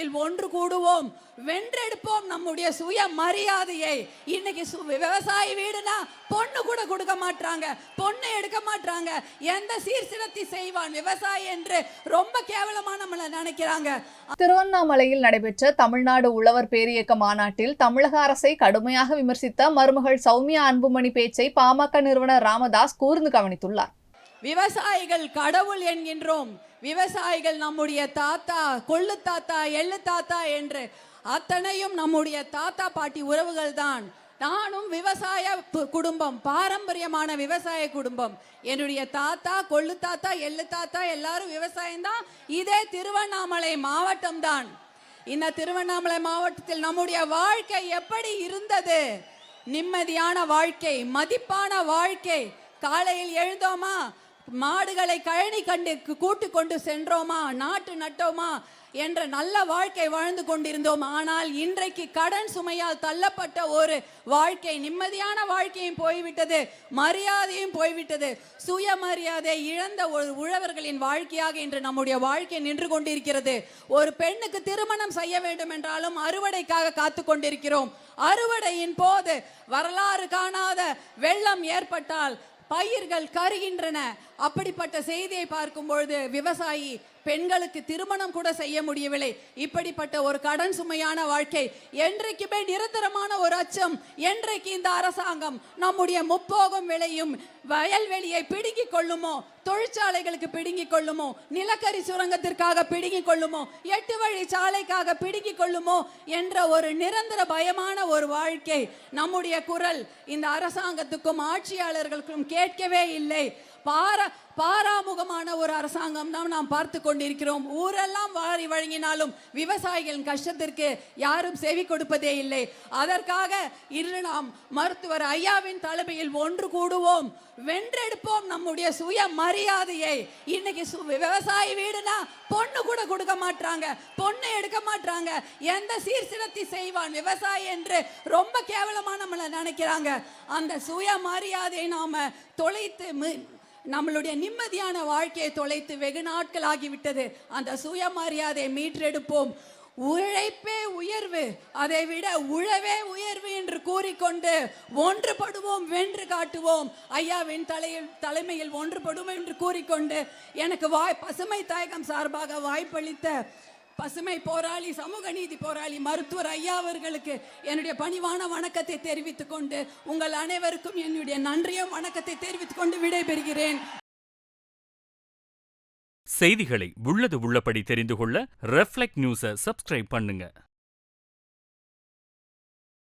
தலைமையில் ஒன்று கூடுவோம், வென்றெடுப்போம் நம்முடைய சுய மரியாதையை. இன்னைக்கு விவசாயி வீடுனா பொண்ணு கூட கொடுக்க மாட்டாங்க, பொண்ணு எடுக்க மாட்டாங்க. எந்த சீர்திருத்தி செய்வான் விவசாயி என்று ரொம்ப கேவலமா நம்மள நினைக்கிறாங்க. திருவண்ணாமலையில் நடைபெற்ற தமிழ்நாடு உழவர் பேரியக்க மாநாட்டில் தமிழக அரசை கடுமையாக விமர்சித்த மருமகள் சௌமியா அன்புமணி பேச்சை பாமக நிறுவனர் ராமதாஸ் கூர்ந்து கவனித்துள்ளார். விவசாயிகள் கடவுள் என்கின்றோம், விவசாயிகள் நம்முடைய தாத்தா, கொள்ளு தாத்தா, எள்ளு தாத்தா என்று அத்தனையும் நம்முடைய தாத்தா பாட்டி உறவுகள் தான். நானும் விவசாய குடும்பம், பாரம்பரியமான விவசாய குடும்பம். என்னுடைய தாத்தா, கொள்ளு தாத்தா, எள்ளு தாத்தா எல்லாரும் விவசாயம் தான். இதே திருவண்ணாமலை மாவட்டம் தான். இந்த திருவண்ணாமலை மாவட்டத்தில் நம்முடைய வாழ்க்கை எப்படி இருந்தது? நிம்மதியான வாழ்க்கை, மதிப்பான வாழ்க்கை. காலையில் எழுந்தோமா, மாடுகளை கழனி கண்டு கூட்டு கொண்டு சென்றோமா, நாட்டு நட்டோமா என்ற நல்ல வாழ்க்கை வாழ்ந்து கொண்டிருந்தோம். ஆனால் இன்றைக்கு கடன் சுமையால் தள்ளப்பட்ட ஒரு வாழ்க்கை, நிம்மதியான வாழ்க்கையும் போய்விட்டது, மரியாதையும் போய்விட்டது. சுயமரியாதை இழந்த ஒரு உழவர்களின் வாழ்க்கையாக இன்று நம்முடைய வாழ்க்கை நின்று கொண்டிருக்கிறது. ஒரு பெண்ணுக்கு திருமணம் செய்ய வேண்டும் என்றாலும் அறுவடைக்காக காத்து கொண்டிருக்கிறோம். அறுவடையின் போது வரலாறு காணாத வெள்ளம் ஏற்பட்டால் பயிர்கள் கருகின்றன. அப்படிப்பட்ட செய்தியை பார்க்கும் பொழுது விவசாயி பெண்களுக்கு திருமணம் கூட செய்ய முடியவில்லை. இப்படிப்பட்ட ஒரு கடன் சுமையான வாழ்க்கை, என்றைக்குமே நிரந்தரமான ஒரு அச்சம். என்றைக்கு இந்த அரசாங்கம் நம்முடைய முப்போகம் விளையும் வயல்வெளியை பிடுங்கிக் கொள்ளுமோ, தொழிற்சாலைகளுக்கு பிடுங்கிக் கொள்ளுமோ, நிலக்கரி சுரங்கத்திற்காக பிடுங்கிக் கொள்ளுமோ, 8 வழி சாலைக்காக பிடுங்கிக் கொள்ளுமோ என்ற ஒரு நிரந்தர பயமான ஒரு வாழ்க்கை. நம்முடைய குரல் இந்த அரசாங்கத்துக்கும் ஆட்சியாளர்களுக்கும் கேட்கவே இல்லை. பாராமுகமான ஒரு அரசாங்கம் தான் நாம் பார்த்து கொண்டிருக்கிறோம். ஊரெல்லாம் வாரி வழங்கினாலும் விவசாயிகளின் கஷ்டத்திற்கு யாரும் செவி கொடுப்பதே இல்லை. அதற்காக இன்று நாம் மருத்துவர் ஐயாவின் தலைமையில் ஒன்று கூடுவோம், வென்றெடுப்போம் நம்முடைய சுய மரியாதையை. இன்னைக்கு விவசாயி வீடுனா பொண்ணு கூட கொடுக்க மாட்டாங்க, பொண்ணு எடுக்க மாட்டாங்க. எந்த சீர்திருத்தி செய்வான் விவசாயி என்று ரொம்ப கேவலமா நம்மள நினைக்கிறாங்க. அந்த சுய மரியாதையை நாம தொலைத்து, நம்மளுடைய நிம்மதியான வாழ்க்கையை தொலைத்து வெகு நாட்கள் ஆகிவிட்டது. அந்த சுயமரியாதையை மீட்டெடுப்போம். உழைப்பே உயர்வு, அதை விட உழவே உயர்வு என்று கூறிக்கொண்டு ஒன்றுபடுவோம், வென்று காட்டுவோம். ஐயாவின் தலைமையில் ஒன்றுபடுவோம் என்று கூறிக்கொண்டு எனக்கு பசுமை தாயகம் சார்பாக வாய்ப்பளித்த பசுமை போராளி, சமூக நீதி போராளி மருத்துவர் ஐயா அவர்களுக்கு என்னுடைய பணிவான வணக்கத்தை தெரிவித்துக் கொண்டு உங்கள் அனைவருக்கும் என்னுடைய நன்றியும் வணக்கத்தை தெரிவித்துக் கொண்டு விடைபெறுகிறேன். செய்திகளை உள்ளது உள்ளபடி தெரிந்து கொள்ள ரெஃப்ளெக்ட் நியூஸை சப்ஸ்கிரைப் பண்ணுங்க.